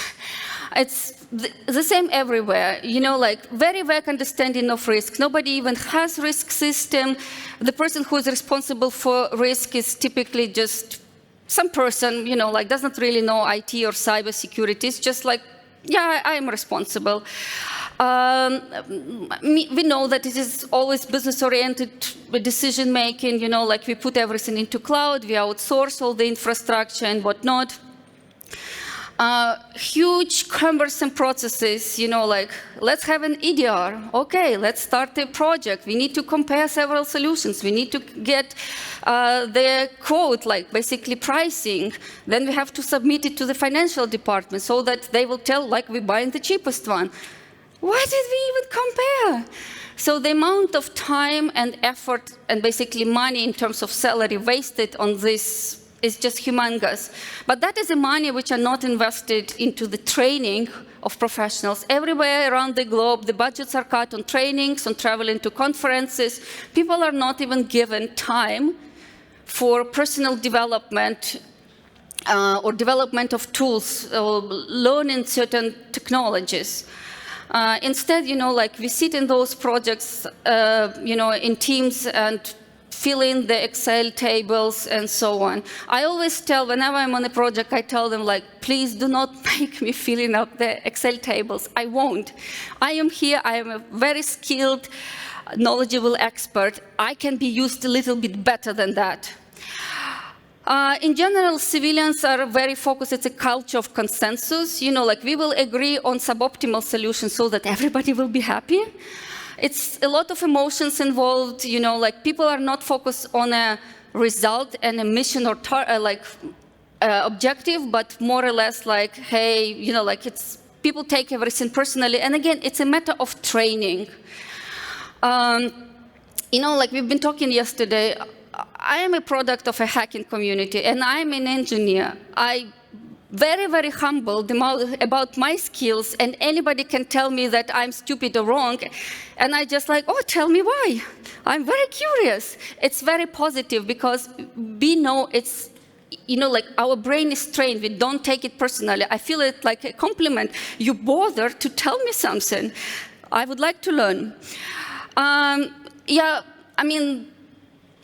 B: It's the same everywhere, very vague understanding of risk. Nobody even has risk system. The person who is responsible for risk is typically just some person, doesn't really know IT or cyber security. It's just yeah, I'm responsible. We know that it is always business-oriented decision-making, we put everything into cloud, we outsource all the infrastructure and whatnot. Huge, cumbersome processes, let's have an EDR. Okay, let's start a project. We need to compare several solutions. We need to get the quote, basically pricing. Then we have to submit it to the financial department so that they will tell, we're buying the cheapest one. Why did we even compare? So the amount of time and effort and basically money in terms of salary wasted on this is just humongous. But that is the money which are not invested into the training of professionals. Everywhere around the globe, the budgets are cut on trainings, on traveling to conferences. People are not even given time for personal development or development of tools or learning certain technologies. Instead, we sit in those projects, in teams and fill in the Excel tables and so on. I always tell, whenever I'm on a project, I tell them, please do not make me filling up the Excel tables. I won't. I am here. I am a very skilled, knowledgeable expert. I can be used a little bit better than that. In general, civilians are very focused. It's a culture of consensus. Like we will agree on suboptimal solutions so that everybody will be happy. It's a lot of emotions involved. Like people are not focused on a result and a mission or objective, but more or less like, hey, like people take everything personally. And again, it's a matter of training. Like we've been talking yesterday, I am a product of a hacking community, and I'm an engineer. I'm very, very humble about my skills, and anybody can tell me that I'm stupid or wrong, and I just like, oh, tell me why. I'm very curious. It's very positive because we know it's, like our brain is trained. We don't take it personally. I feel it like a compliment. You bother to tell me something. I would like to learn.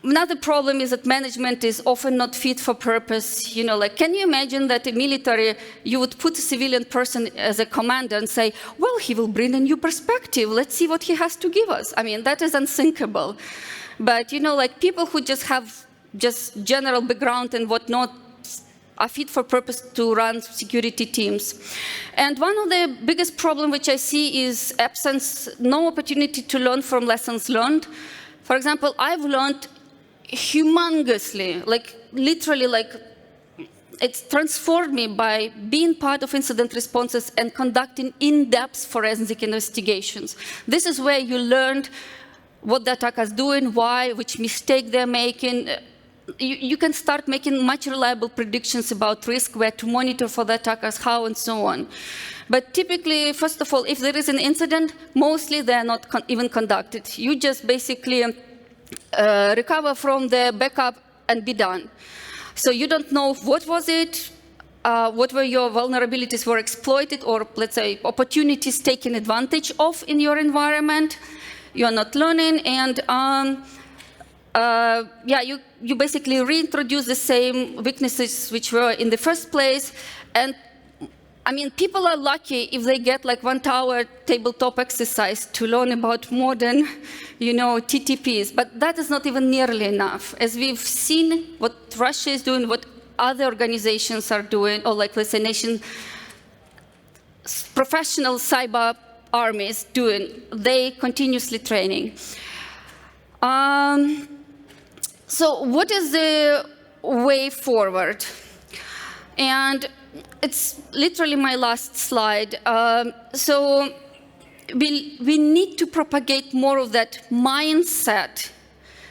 B: Another problem is that management is often not fit for purpose. Can you imagine that in military, you would put a civilian person as a commander and say, well, he will bring a new perspective. Let's see what he has to give us. That is unthinkable. But, like people who just have just general background and whatnot are fit for purpose to run security teams. And one of the biggest problems which I see is absence, no opportunity to learn from lessons learned. For example, I've learned humongously, literally, it's transformed me by being part of incident responses and conducting in-depth forensic investigations. This is where you learned what the attacker's doing, why, which mistake they're making. You can start making much reliable predictions about risk, where to monitor for the attackers, how, and so on. But typically, first of all, if there is an incident, mostly they are not even conducted. You just basically recover from the backup and be done. So you don't know what was it, what were your vulnerabilities were exploited, or let's say opportunities taken advantage of in your environment. You're not learning, and you basically reintroduce the same weaknesses which were in the first place. And people are lucky if they get like 1 hour tabletop exercise to learn about modern, TTPs. But that is not even nearly enough. As we've seen what Russia is doing, what other organizations are doing, or like, let's say, professional cyber armies doing, they continuously training. So what is the way forward? And it's literally my last slide. So we need to propagate more of that mindset.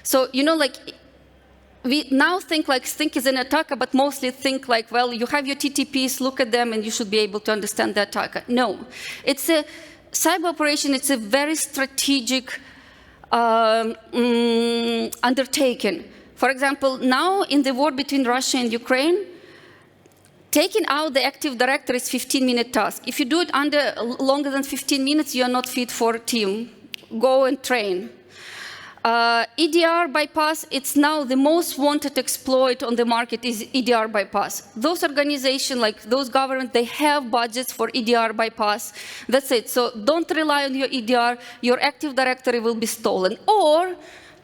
B: So, we now think is an attacker, but mostly think like, well, you have your TTPs, look at them, and you should be able to understand the attacker. No, it's a cyber operation. It's a very strategic undertaking. For example, now in the war between Russia and Ukraine, taking out the Active Directory is a 15-minute task. If you do it under longer than 15 minutes, you are not fit for a team. Go and train. EDR bypass, it's now the most wanted exploit on the market is EDR bypass. Those organizations, like those governments, they have budgets for EDR bypass. That's it. So don't rely on your EDR. Your Active Directory will be stolen. Or,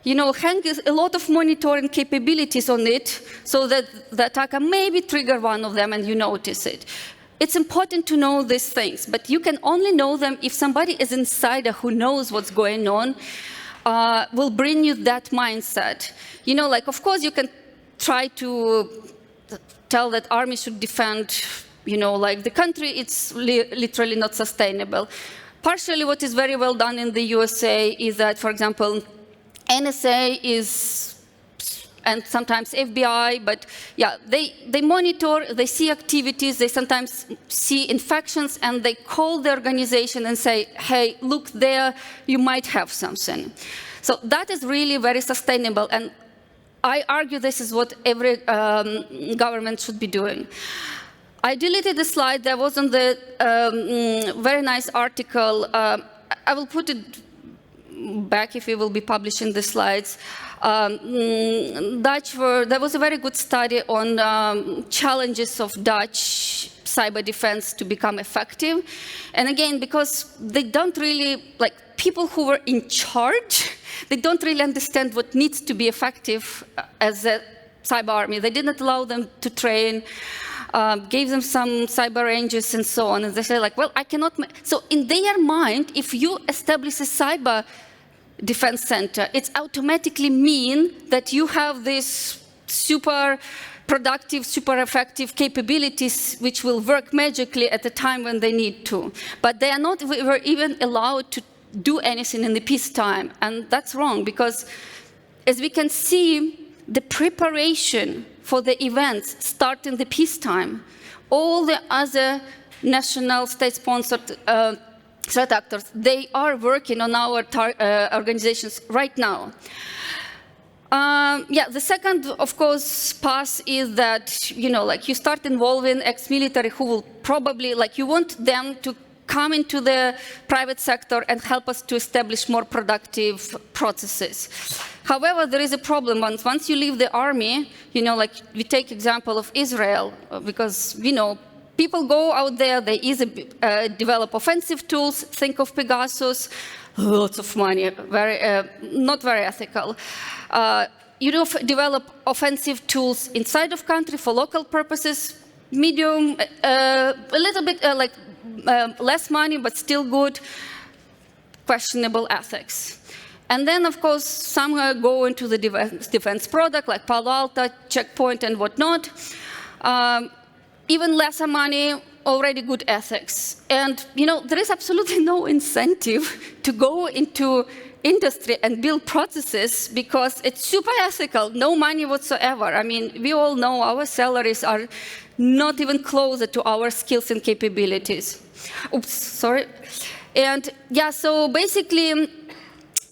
B: hang a lot of monitoring capabilities on it so that the attacker maybe trigger one of them and you notice it. It's important to know these things, but you can only know them if somebody is insider who knows what's going on. Will bring you that mindset. Of course, you can try to tell that army should defend, the country. It's literally not sustainable. Partially, what is very well done in the USA is that, for example, NSA is, and sometimes FBI, but yeah, they monitor, they see activities, they sometimes see infections, and they call the organization and say, hey, look there, you might have something. So that is really very sustainable, and I argue this is what every government should be doing. I deleted the slide. There was on the very nice article. I will put it back if we will be publishing the slides. There was a very good study on challenges of Dutch cyber defense to become effective. And again, because they don't really, people who were in charge, they don't really understand what needs to be effective as a cyber army. They didn't allow them to train, gave them some cyber ranges and so on. And they say like, well, I cannot. So in their mind, if you establish a cyber defense center, it's automatically mean that you have this super productive, super effective capabilities which will work magically at the time when they need to. But they are not were even allowed to do anything in the peacetime. And that's wrong, because as we can see, the preparation for the events start in the peacetime. All the other national state-sponsored threat actors, they are working on our organizations right now. The second, of course, path is that, like you start involving ex-military who will probably, like you want them to come into the private sector and help us to establish more productive processes. However, there is a problem. Once you leave the army, like we take example of Israel, because, people go out there, they either develop offensive tools, think of Pegasus, lots of money, not very ethical. Develop offensive tools inside of country for local purposes, medium, a little bit less money, but still good, questionable ethics. And then, of course, some go into the defense product, like Palo Alto, Checkpoint, and whatnot. Even lesser money, already good ethics. And, there is absolutely no incentive to go into industry and build processes because it's super ethical, no money whatsoever. I mean, we all know our salaries are not even closer to our skills and capabilities. Oops, sorry. And so basically,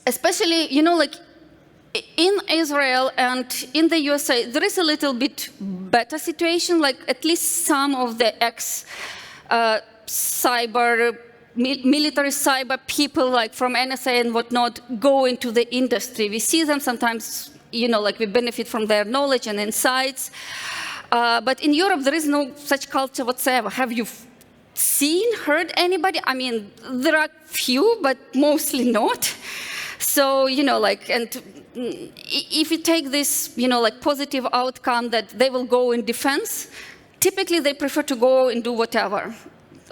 B: especially, like in Israel and in the USA, there is a little bit better situation, like at least some of the military cyber people, like from NSA and whatnot, go into the industry. We see them sometimes, like we benefit from their knowledge and insights. But in Europe, there is no such culture whatsoever. Have you seen, heard anybody? I mean, there are few, but mostly not. So, and if you take this, positive outcome that they will go in defense, typically they prefer to go and do whatever.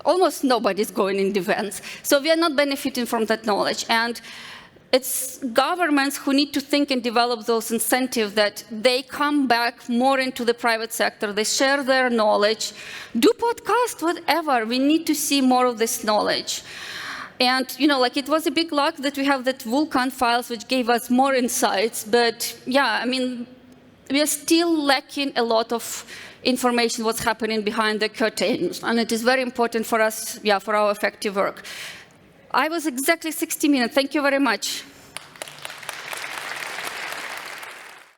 B: Almost nobody's going in defense. So we are not benefiting from that knowledge. And it's governments who need to think and develop those incentives that they come back more into the private sector, they share their knowledge, do podcasts, whatever. We need to see more of this knowledge. And, it was a big luck that we have that Vulcan files, which gave us more insights. But, I mean, we are still lacking a lot of information, what's happening behind the curtains. And it is very important for us, for our effective work. I was exactly 60 minutes. Thank you very much.